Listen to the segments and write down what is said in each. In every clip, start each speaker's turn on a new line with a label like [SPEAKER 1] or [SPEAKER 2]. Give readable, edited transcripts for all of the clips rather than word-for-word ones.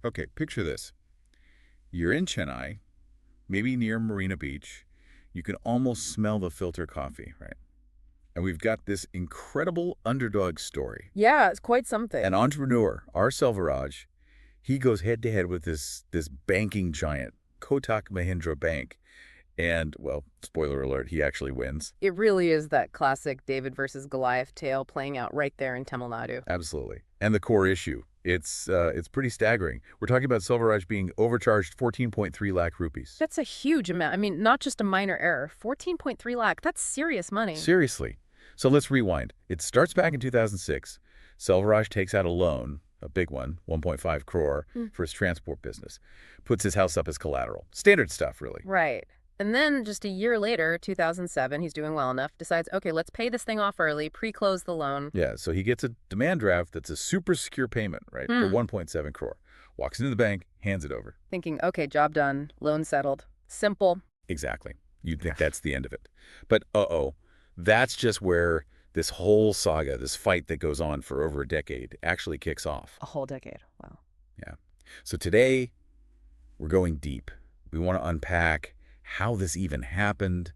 [SPEAKER 1] Okay, picture this. You're in Chennai, maybe near Marina Beach. You can almost smell the filter coffee, right? And we've got this incredible underdog story.
[SPEAKER 2] Yeah, it's quite
[SPEAKER 1] An
[SPEAKER 2] something.
[SPEAKER 1] entrepreneur, R Selvaraj, he goes head to head with this banking giant, Kotak Mahindra Bank. And, well, spoiler alert, he actually wins.
[SPEAKER 2] It really is that classic David versus Goliath tale playing out right there in Tamil Nadu.
[SPEAKER 1] Absolutely. And the core issue, it's pretty staggering. We're talking about Selvaraj being overcharged 14.3 lakh rupees.
[SPEAKER 2] That's a huge amount. I mean, not just a minor error. 14.3 lakh, that's serious money.
[SPEAKER 1] Seriously. So let's rewind. It starts back in 2006. Selvaraj takes out a loan, a big one, 1.5 crore, for his transport business. Puts his house up as collateral. Standard stuff, really.
[SPEAKER 2] Right. And then just a year later, 2007, he's doing well enough, decides, okay, let's pay this thing off early, pre-close the loan.
[SPEAKER 1] Yeah, so he gets a demand draft that's a super secure payment, right, for 1.7 crore. Walks into the bank, hands it over.
[SPEAKER 2] Thinking, okay, job done, loan settled. Simple.
[SPEAKER 1] Exactly. You'd think that's the end of it. But that's just where this whole saga, this fight that goes on for over a decade, actually kicks off.
[SPEAKER 2] A whole decade. Wow.
[SPEAKER 1] Yeah. So today, we're going deep. We want to unpack how this even happened.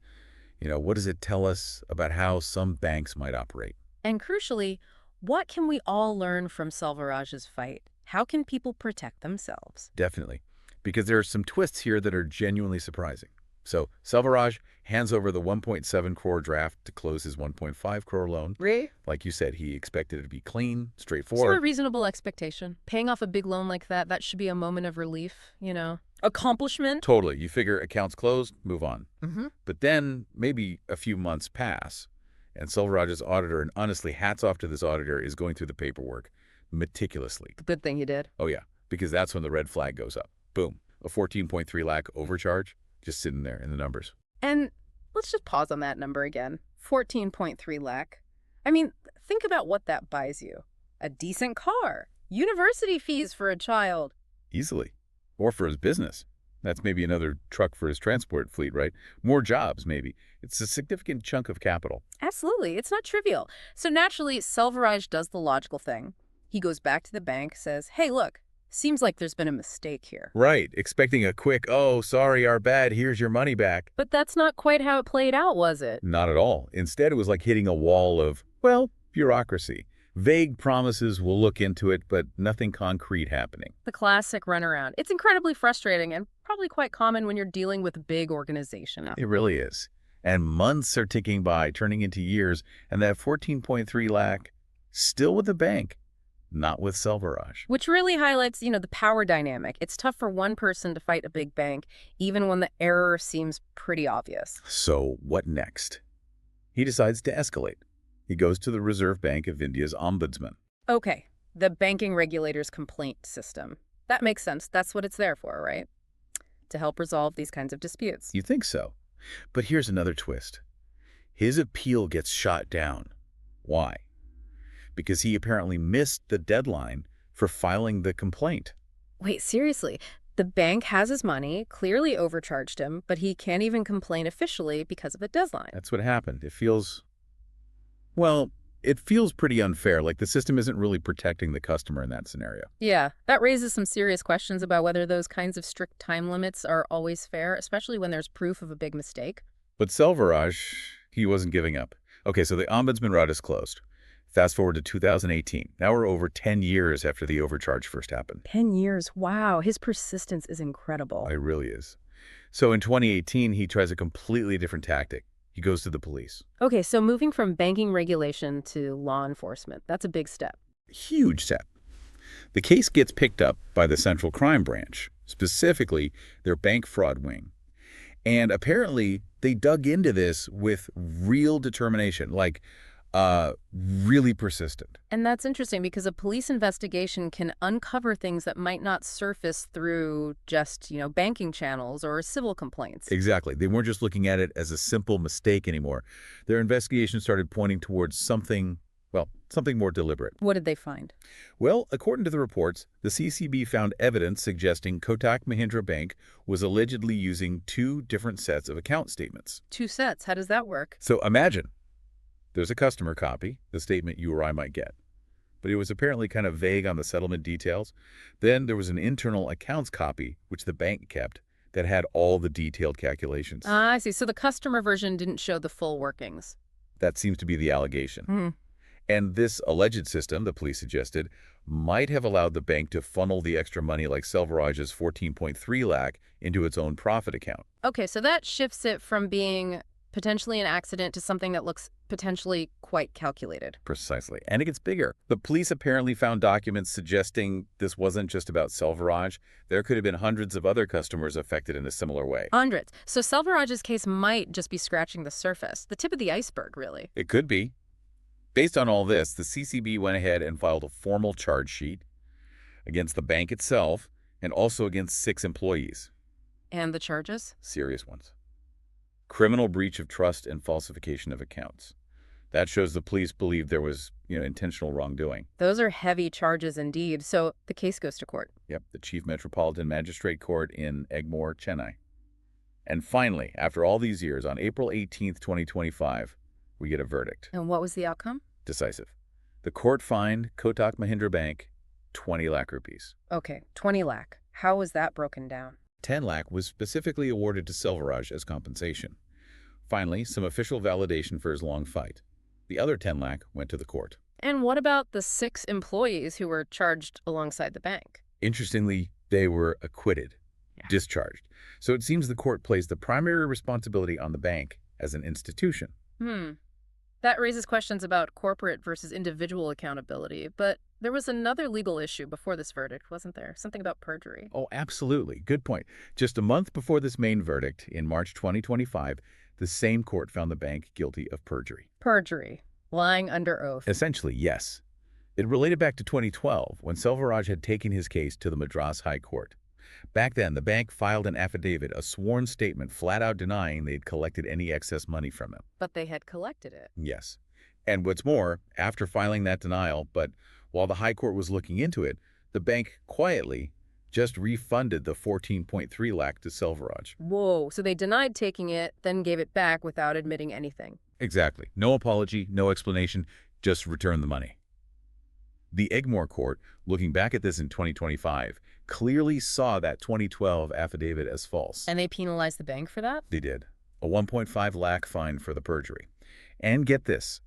[SPEAKER 1] What does it tell us about how some banks might operate?
[SPEAKER 2] And crucially, what can we all learn from Selvaraj's fight? How can people protect themselves?
[SPEAKER 1] Definitely. Because there are some twists here that are genuinely surprising. So Selvaraj hands over the 1.7 crore draft to close his 1.5 crore loan.
[SPEAKER 2] Really?
[SPEAKER 1] Like you said, he expected it to be clean,
[SPEAKER 2] Sort
[SPEAKER 1] straightforward.
[SPEAKER 2] of reasonable expectation. Paying off a big loan like that should be a moment of relief. Accomplishment?
[SPEAKER 1] Totally. You figure accounts closed, move on.
[SPEAKER 2] Mm-hmm.
[SPEAKER 1] But then maybe a few months pass, and Selvaraj's auditor, and honestly, hats off to this auditor, is going through the paperwork meticulously.
[SPEAKER 2] Good thing you did.
[SPEAKER 1] Oh, yeah, because that's when the red flag goes up. Boom. A 14.3 lakh overcharge just sitting there in the numbers.
[SPEAKER 2] And let's just pause on that number again. 14.3 lakh. I mean, think about what that buys you. A decent car. University fees for a child.
[SPEAKER 1] Easily. Or for his business. That's maybe another truck for his transport fleet, right? More jobs, maybe. It's a significant chunk of capital.
[SPEAKER 2] Absolutely. It's not trivial. So naturally, Selvaraj does the logical thing. He goes back to the bank, says, hey, look, seems like there's been a mistake here.
[SPEAKER 1] Right. Expecting a quick, oh, sorry, our bad, here's your money back.
[SPEAKER 2] But that's not quite how it played out, was it?
[SPEAKER 1] Not at all. Instead, it was like hitting a wall of, well, bureaucracy. Vague promises, we'll look into it, but nothing concrete happening.
[SPEAKER 2] The classic runaround. It's incredibly frustrating and probably quite common when you're dealing with a big organization.
[SPEAKER 1] It really is. And months are ticking by, turning into years, and that 14.3 lakh still with the bank, not with Selvaraj.
[SPEAKER 2] Which really highlights, the power dynamic. It's tough for one person to fight a big bank, even when the error seems pretty obvious.
[SPEAKER 1] So what next? He decides to escalate. He goes to the Reserve Bank of India's ombudsman.
[SPEAKER 2] Okay, the banking regulator's complaint system. That makes sense. That's what it's there for, right? To help resolve these kinds of disputes.
[SPEAKER 1] You think so? But here's another twist. His appeal gets shot down. Why? Because he apparently missed the deadline for filing the complaint.
[SPEAKER 2] Wait, seriously? The bank has his money, clearly overcharged him, but he can't even complain officially because of a deadline.
[SPEAKER 1] That's what happened. It feels pretty unfair, like the system isn't really protecting the customer in that scenario.
[SPEAKER 2] Yeah, that raises some serious questions about whether those kinds of strict time limits are always fair, especially when there's proof of a big mistake.
[SPEAKER 1] But Selvaraj, he wasn't giving up. Okay, so the ombudsman route is closed. Fast forward to 2018. Now we're over 10 years after the overcharge first happened.
[SPEAKER 2] 10 years. Wow, his persistence is incredible.
[SPEAKER 1] It really is. So in 2018, he tries a completely different tactic. He goes to the police.
[SPEAKER 2] Okay, so moving from banking regulation to law enforcement, that's a big step.
[SPEAKER 1] Huge step. The case gets picked up by the Central Crime Branch, specifically their bank fraud wing. And apparently, they dug into this with real determination, like really persistent.
[SPEAKER 2] And that's interesting because a police investigation can uncover things that might not surface through just, banking channels or civil complaints.
[SPEAKER 1] Exactly. They weren't just looking at it as a simple mistake anymore. Their investigation started pointing towards something more deliberate.
[SPEAKER 2] What did they find?
[SPEAKER 1] Well, according to the reports, the CCB found evidence suggesting Kotak Mahindra Bank was allegedly using two different sets of account statements.
[SPEAKER 2] Two sets. How does that work?
[SPEAKER 1] So imagine there's a customer copy, the statement you or I might get. but it was apparently kind of vague on the settlement details. Then there was an internal accounts copy, which the bank kept, that had all the detailed calculations.
[SPEAKER 2] Ah, I see. So the customer version didn't show the full workings.
[SPEAKER 1] That seems to be the allegation.
[SPEAKER 2] Hmm.
[SPEAKER 1] And this alleged system, the police suggested, might have allowed the bank to funnel the extra money like Selvaraj's 14.3 lakh into its own profit account.
[SPEAKER 2] Okay, so that shifts it from being potentially an accident to something that looks potentially quite calculated.
[SPEAKER 1] Precisely. And it gets bigger. The police apparently found documents suggesting this wasn't just about Selvaraj. There could have been hundreds of other customers affected in a similar way.
[SPEAKER 2] Hundreds. So Selvaraj's case might just be scratching the surface, the tip of the iceberg, really.
[SPEAKER 1] It could be. Based on all this, the CCB went ahead and filed a formal charge sheet against the bank itself and also against 6 employees.
[SPEAKER 2] And the charges?
[SPEAKER 1] Serious ones. Criminal breach of trust and falsification of accounts. That shows the police believed there was, intentional wrongdoing.
[SPEAKER 2] Those are heavy charges indeed. So the case goes to court.
[SPEAKER 1] Yep, the Chief Metropolitan Magistrate Court in Egmore, Chennai. And finally, after all these years, on April 18th, 2025, we get a verdict.
[SPEAKER 2] And what was the outcome?
[SPEAKER 1] Decisive. The court fined Kotak Mahindra Bank 20 lakh rupees.
[SPEAKER 2] Okay, 20 lakh. How was that broken down?
[SPEAKER 1] 10 lakh was specifically awarded to Selvaraj as compensation. Finally, some official validation for his long fight. The other 10 lakh went to the court.
[SPEAKER 2] And what about the 6 employees who were charged alongside the bank?
[SPEAKER 1] Interestingly, they were acquitted, discharged. So it seems the court placed the primary responsibility on the bank as an institution.
[SPEAKER 2] That raises questions about corporate versus individual accountability, but there was another legal issue before this verdict, wasn't there? Something about perjury.
[SPEAKER 1] Oh, absolutely. Good point. Just a month before this main verdict, in March 2025, the same court found the bank guilty of perjury.
[SPEAKER 2] Perjury. Lying under oath.
[SPEAKER 1] Essentially, yes. It related back to 2012, when Selvaraj had taken his case to the Madras High Court. Back then, the bank filed an affidavit, a sworn statement flat out denying they'd collected any excess money from him.
[SPEAKER 2] But they had collected it.
[SPEAKER 1] Yes. And what's more, after filing that denial, but while the High Court was looking into it, the bank quietly just refunded the 14.3 lakh to Selvaraj.
[SPEAKER 2] Whoa, so they denied taking it, then gave it back without admitting anything.
[SPEAKER 1] Exactly. No apology, no explanation, just return the money. The Egmore court, looking back at this in 2025, clearly saw that 2012 affidavit as false.
[SPEAKER 2] And they penalized the bank for that?
[SPEAKER 1] They did. A 1.5 lakh fine for the perjury. And get this,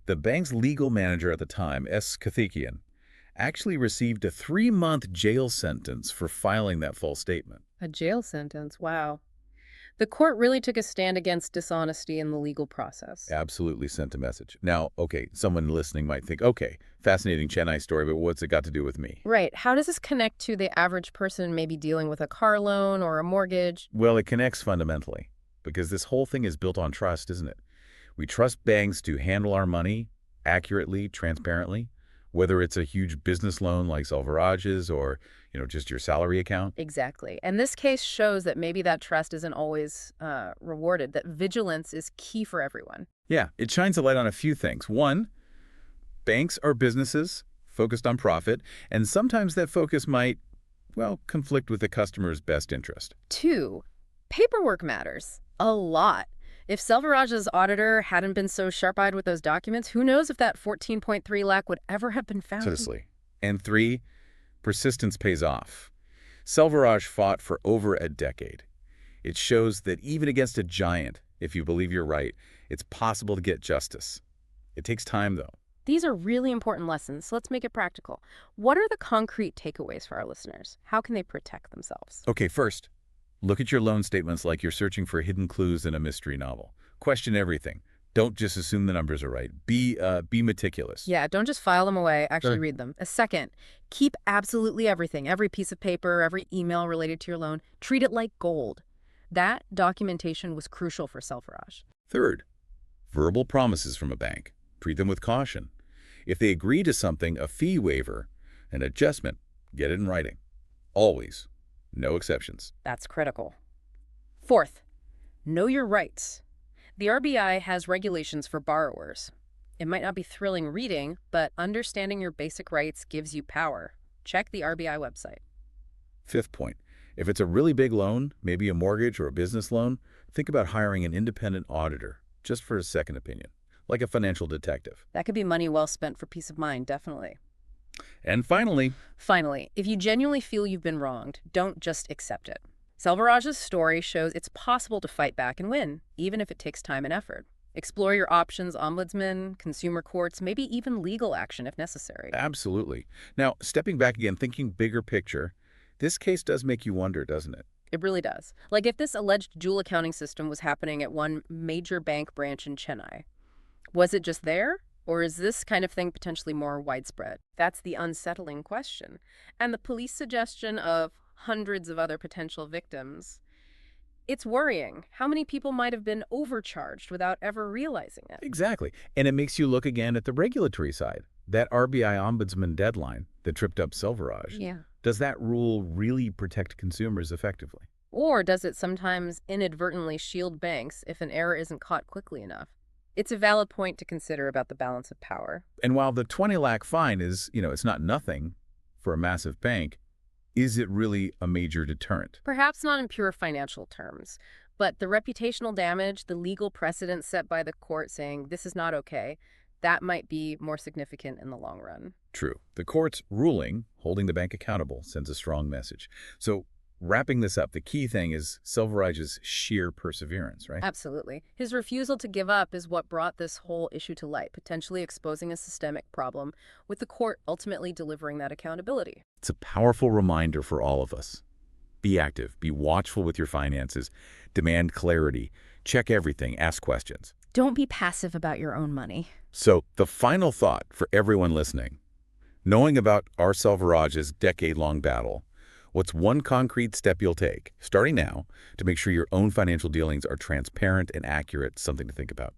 [SPEAKER 1] the bank's legal manager at the time, S. Kathikian, actually received a 3-month jail sentence for filing that false statement.
[SPEAKER 2] A jail sentence, wow. The court really took a stand against dishonesty in the legal process.
[SPEAKER 1] Absolutely sent a message. Now, okay, someone listening might think, okay, fascinating Chennai story, but what's it got to do with me?
[SPEAKER 2] Right. How does this connect to the average person maybe dealing with a car loan or a mortgage?
[SPEAKER 1] Well, it connects fundamentally, because this whole thing is built on trust, isn't it? We trust banks to handle our money accurately, transparently, whether it's a huge business loan like Selvaraj's or, just your salary account.
[SPEAKER 2] Exactly. And this case shows that maybe that trust isn't always rewarded, that vigilance is key for everyone.
[SPEAKER 1] Yeah, it shines a light on a few things. One, banks are businesses focused on profit, and sometimes that focus might, conflict with the customer's best interest.
[SPEAKER 2] 2, paperwork matters a lot. If Selvaraj's auditor hadn't been so sharp-eyed with those documents, who knows if that 14.3 lakh would ever have been found?
[SPEAKER 1] Precisely. And 3, persistence pays off. Selvaraj fought for over a decade. It shows that even against a giant, if you believe you're right, it's possible to get justice. It takes time, though.
[SPEAKER 2] These are really important lessons, so let's make it practical. What are the concrete takeaways for our listeners? How can they protect themselves?
[SPEAKER 1] Okay, first, look at your loan statements like you're searching for hidden clues in a mystery novel. Question everything. Don't just assume the numbers are right. Be meticulous.
[SPEAKER 2] Yeah, don't just file them away. Actually read them. A second, keep absolutely everything, every piece of paper, every email related to your loan. Treat it like gold. That documentation was crucial for Selvaraj.
[SPEAKER 1] Third, verbal promises from a bank. Treat them with caution. If they agree to something, a fee waiver, an adjustment, get it in writing. Always. No exceptions.
[SPEAKER 2] That's critical. Fourth, know your rights. The RBI has regulations for borrowers. It might not be thrilling reading, but understanding your basic rights gives you power. Check the RBI website.
[SPEAKER 1] Fifth point, if it's a really big loan, maybe a mortgage or a business loan, think about hiring an independent auditor, just for a second opinion, like a financial detective.
[SPEAKER 2] That could be money well spent for peace of mind, definitely.
[SPEAKER 1] And
[SPEAKER 2] Finally, if you genuinely feel you've been wronged, don't just accept it. Selvaraj's story shows it's possible to fight back and win, even if it takes time and effort. Explore your options: ombudsman, consumer courts, maybe even legal action if necessary.
[SPEAKER 1] absolutely. Now, stepping back again, thinking bigger picture, this case does make you wonder, doesn't it?
[SPEAKER 2] It really does. Like if this alleged dual accounting system was happening at one major bank branch in Chennai, was it just there? Or is this kind of thing potentially more widespread? That's the unsettling question. And the police suggestion of hundreds of other potential victims, it's worrying. How many people might have been overcharged without ever realizing it?
[SPEAKER 1] Exactly. And it makes you look again at the regulatory side. That RBI ombudsman deadline that tripped up Selvaraj.
[SPEAKER 2] Yeah.
[SPEAKER 1] Does that rule really protect consumers effectively?
[SPEAKER 2] Or does it sometimes inadvertently shield banks if an error isn't caught quickly enough? It's a valid point to consider about the balance of power.
[SPEAKER 1] And while the 20 lakh fine is, it's not nothing for a massive bank, is it really a major deterrent?
[SPEAKER 2] Perhaps not in pure financial terms, but the reputational damage, the legal precedent set by the court saying this is not okay, that might be more significant in the long run.
[SPEAKER 1] True. The court's ruling, holding the bank accountable, sends a strong message. So, wrapping this up, the key thing is Selvaraj's sheer perseverance, right?
[SPEAKER 2] Absolutely. His refusal to give up is what brought this whole issue to light, potentially exposing a systemic problem, with the court ultimately delivering that accountability.
[SPEAKER 1] It's a powerful reminder for all of us. Be active, be watchful with your finances, demand clarity, check everything, ask questions.
[SPEAKER 2] Don't be passive about your own money.
[SPEAKER 1] So, the final thought for everyone listening. Knowing about R Selvaraj's decade-long battle, what's one concrete step you'll take, starting now, to make sure your own financial dealings are transparent and accurate? Something to think about.